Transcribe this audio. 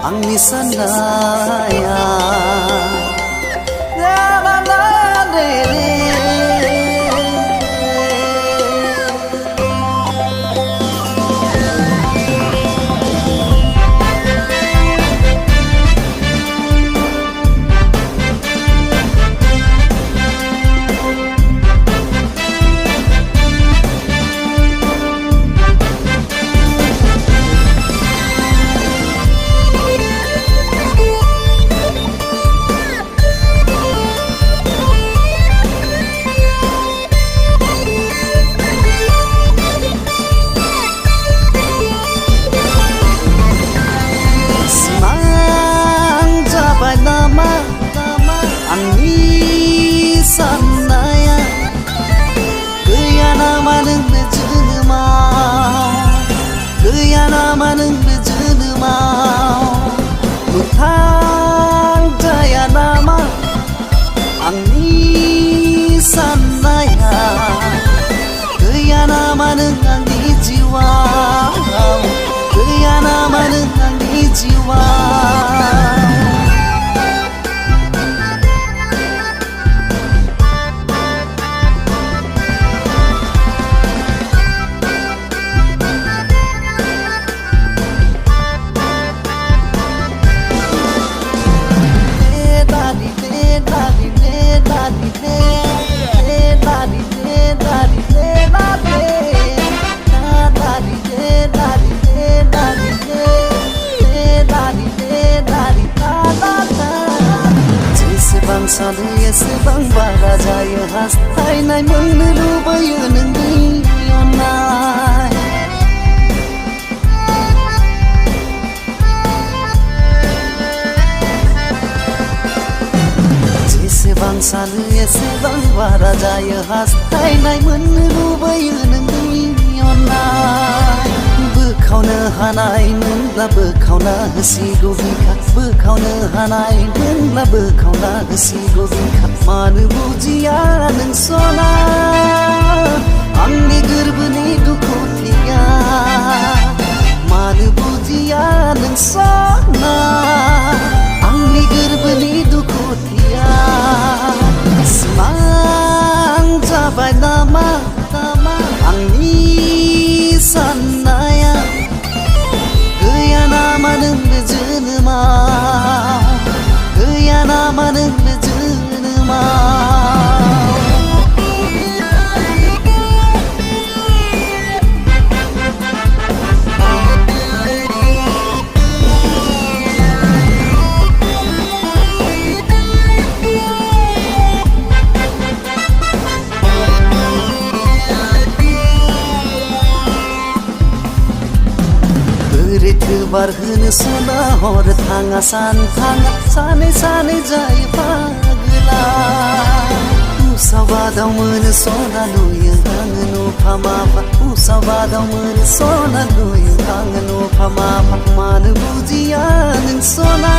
Angni sanaya sanaya gaya nama nang bejenemau Mutang daya nama angni sanaya gaya nama nang angni jiwa gaya nama nang angni jiwa Saluya sebang bara jaya hastai nai menlubayu nengi onai Sebang saluya sebang bara jaya hastai nai menlubayu nengi onai Bekauno hanai मोनब्ला बोखावना होसिगौ बिखा बोखावनो हानाय मोनब्ला बोखावना होसिगौ बिखा मानो बुजिया नों सना आंनि गोरबोनि दुखुथिया मानो बुजिया नों सना आंनि गोरबोनि दुखुथिया सिमां जाबाय नामा आंनि साननाया gaya nama nang bejenemau gaya nama nang bejenemau Barhını sona hor thanga san thanga sane jai pagla Usavadau mun sona nuyu hangnu phamapa Usavadau mun sona nuyu hangnu phamapa Man bujiya nang sona